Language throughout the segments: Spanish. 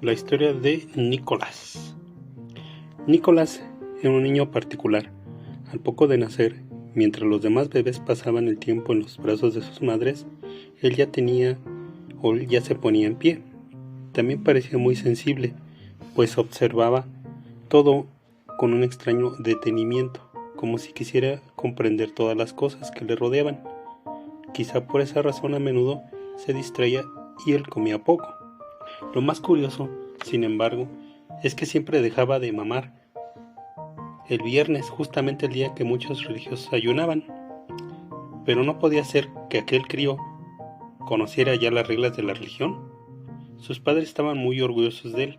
La historia de Nicolás. Nicolás era un niño particular. Al poco de nacer, mientras los demás bebés pasaban el tiempo en los brazos de sus madres, él ya se ponía en pie. También parecía muy sensible, pues observaba todo con un extraño detenimiento, como si quisiera comprender todas las cosas que le rodeaban. Quizá por esa razón a menudo se distraía y él comía poco. Lo más curioso, sin embargo, es que siempre dejaba de mamar el viernes, justamente el día que muchos religiosos ayunaban. Pero no podía ser que aquel crío conociera ya las reglas de la religión. Sus padres estaban muy orgullosos de él,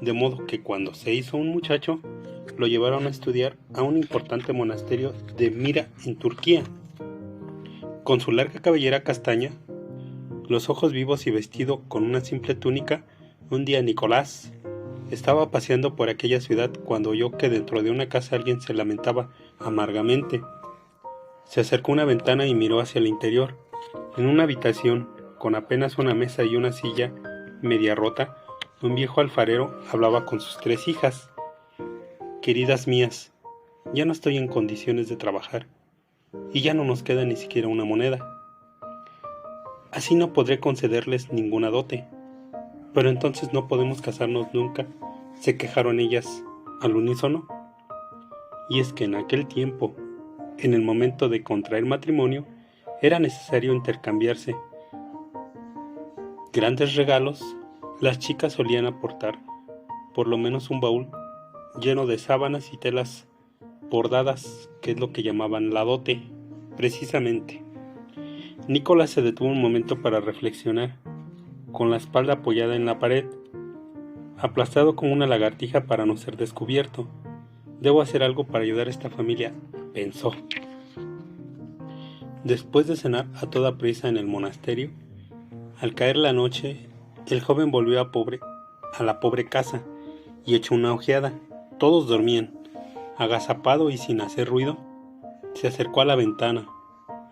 de modo que cuando se hizo un muchacho, lo llevaron a estudiar a un importante monasterio de Mira en Turquía. Con su larga cabellera castaña, los ojos vivos y vestido con una simple túnica, un día Nicolás estaba paseando por aquella ciudad cuando oyó que dentro de una casa alguien se lamentaba amargamente. Se acercó a una ventana y miró hacia el interior. En una habitación, con apenas una mesa y una silla media rota, un viejo alfarero hablaba con sus 3 hijas. Queridas mías, ya no estoy en condiciones de trabajar, y ya no nos queda ni siquiera una moneda. Así no podré concederles ninguna dote. Pero entonces no podemos casarnos nunca, se quejaron ellas al unísono. Y es que en aquel tiempo, en el momento de contraer matrimonio, era necesario intercambiarse grandes regalos. Las chicas solían aportar por lo menos un baúl lleno de sábanas y telas bordadas, que es lo que llamaban la dote, precisamente. Nicolás se detuvo un momento para reflexionar, con la espalda apoyada en la pared, aplastado como una lagartija para no ser descubierto. Debo hacer algo para ayudar a esta familia, pensó. Después de cenar a toda prisa en el monasterio, al caer la noche, el joven volvió a la pobre casa y echó una ojeada. Todos dormían. Agazapado y sin hacer ruido, se acercó a la ventana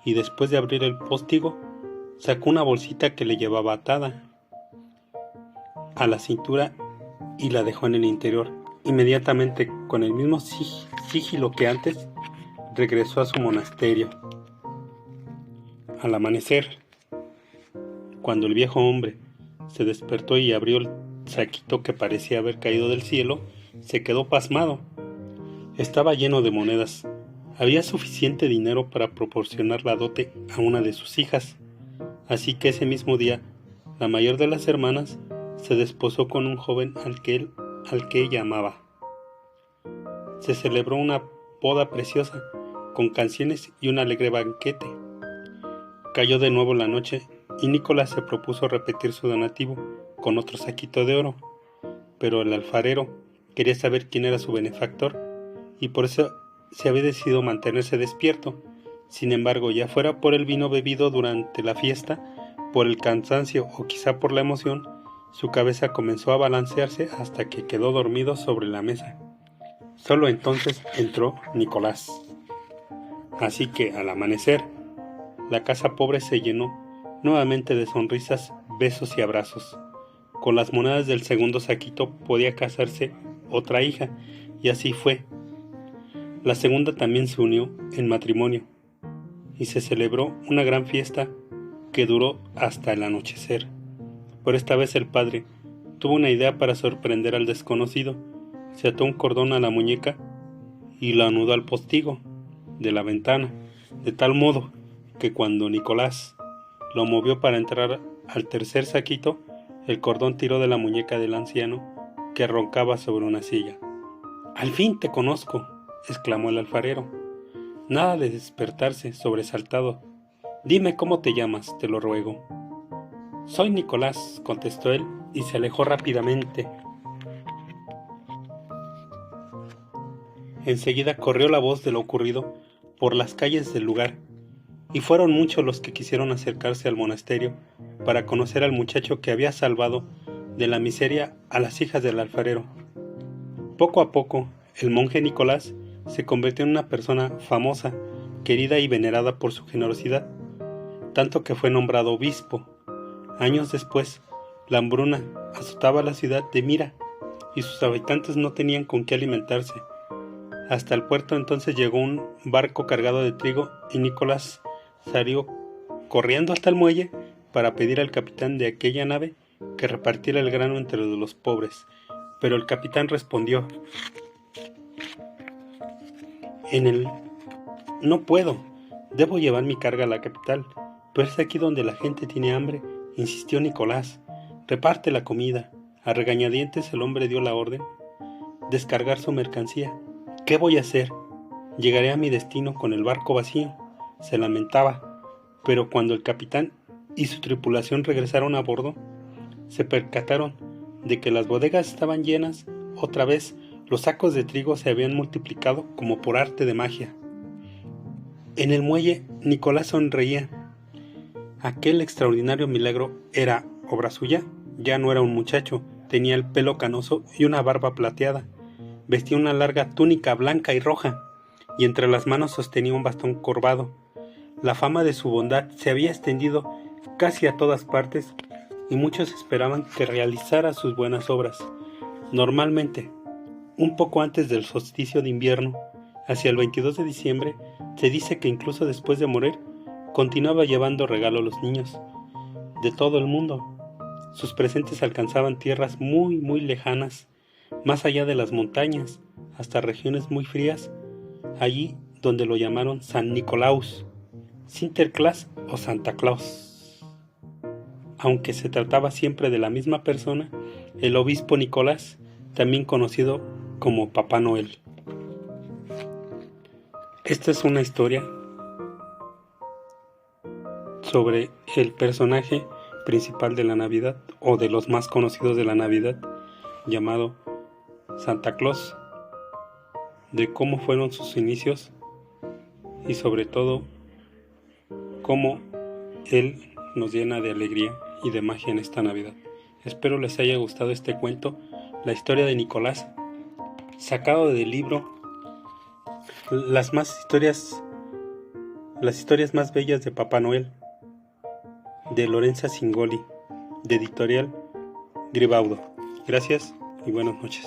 y después de abrir el postigo, sacó una bolsita que le llevaba atada a la cintura y la dejó en el interior. Inmediatamente, con el mismo sigilo que antes, regresó a su monasterio. Al amanecer, cuando el viejo hombre se despertó y abrió el saquito que parecía haber caído del cielo, se quedó pasmado. Estaba lleno de monedas. Había suficiente dinero para proporcionar la dote a una de sus hijas. Así que ese mismo día, la mayor de las hermanas se desposó con un joven al que ella amaba. Se celebró una boda preciosa, con canciones y un alegre banquete. Cayó de nuevo la noche y Nicolás se propuso repetir su donativo con otro saquito de oro. Pero el alfarero quería saber quién era su benefactor y por eso se había decidido mantenerse despierto. Sin embargo, ya fuera por el vino bebido durante la fiesta, por el cansancio o quizá por la emoción, su cabeza comenzó a balancearse hasta que quedó dormido sobre la mesa. Solo entonces entró Nicolás. Así que al amanecer, la casa pobre se llenó nuevamente de sonrisas, besos y abrazos. Con las monedas del segundo saquito podía casarse otra hija, y así fue. La segunda también se unió en matrimonio, y se celebró una gran fiesta que duró hasta el anochecer. Por esta vez el padre tuvo una idea para sorprender al desconocido. Se ató un cordón a la muñeca y lo anudó al postigo de la ventana, de tal modo que cuando Nicolás lo movió para entrar al tercer saquito, el cordón tiró de la muñeca del anciano, que roncaba sobre una silla. «¡Al fin te conozco!», exclamó el alfarero. Nada de despertarse, sobresaltado. «Dime cómo te llamas, te lo ruego». «Soy Nicolás», contestó él, y se alejó rápidamente. Enseguida corrió la voz de lo ocurrido por las calles del lugar, y fueron muchos los que quisieron acercarse al monasterio para conocer al muchacho que había salvado de la miseria a las hijas del alfarero. Poco a poco, el monje Nicolás se convirtió en una persona famosa, querida y venerada por su generosidad, tanto que fue nombrado obispo. Años después, la hambruna azotaba la ciudad de Mira y sus habitantes no tenían con qué alimentarse. Hasta el puerto entonces llegó un barco cargado de trigo y Nicolás salió corriendo hasta el muelle para pedir al capitán de aquella nave que repartiera el grano entre los pobres. Pero el capitán respondió: No puedo, debo llevar mi carga a la capital, pero es aquí donde la gente tiene hambre, insistió Nicolás. Reparte la comida. A regañadientes el hombre dio la orden: descargar su mercancía. ¿Qué voy a hacer? Llegaré a mi destino con el barco vacío, se lamentaba, pero cuando el capitán y su tripulación regresaron a bordo, se percataron de que las bodegas estaban llenas. Otra vez, los sacos de trigo se habían multiplicado como por arte de magia. En el muelle, Nicolás sonreía. Aquel extraordinario milagro era obra suya. Ya no era un muchacho, tenía el pelo canoso y una barba plateada. Vestía una larga túnica blanca y roja, y entre las manos sostenía un bastón corvado. La fama de su bondad se había extendido casi a todas partes, y muchos esperaban que realizara sus buenas obras. Normalmente, un poco antes del solsticio de invierno, hacia el 22 de diciembre, se dice que incluso después de morir, continuaba llevando regalo a los niños de todo el mundo. Sus presentes alcanzaban tierras muy, muy lejanas, más allá de las montañas, hasta regiones muy frías, allí donde lo llamaron San Nicolaus, Sinterklaas o Santa Claus. Aunque se trataba siempre de la misma persona, el obispo Nicolás, también conocido como Papá Noel. Esta es una historia sobre el personaje principal de la Navidad, o de los más conocidos de la Navidad, llamado Santa Claus, de cómo fueron sus inicios y sobre todo cómo él nos llena de alegría y de magia en esta Navidad. Espero les haya gustado este cuento, la historia de Nicolás, sacado del libro Las historias más bellas de Papá Noel, de Lorenza Singoli, de Editorial Gribaudo. Gracias y buenas noches.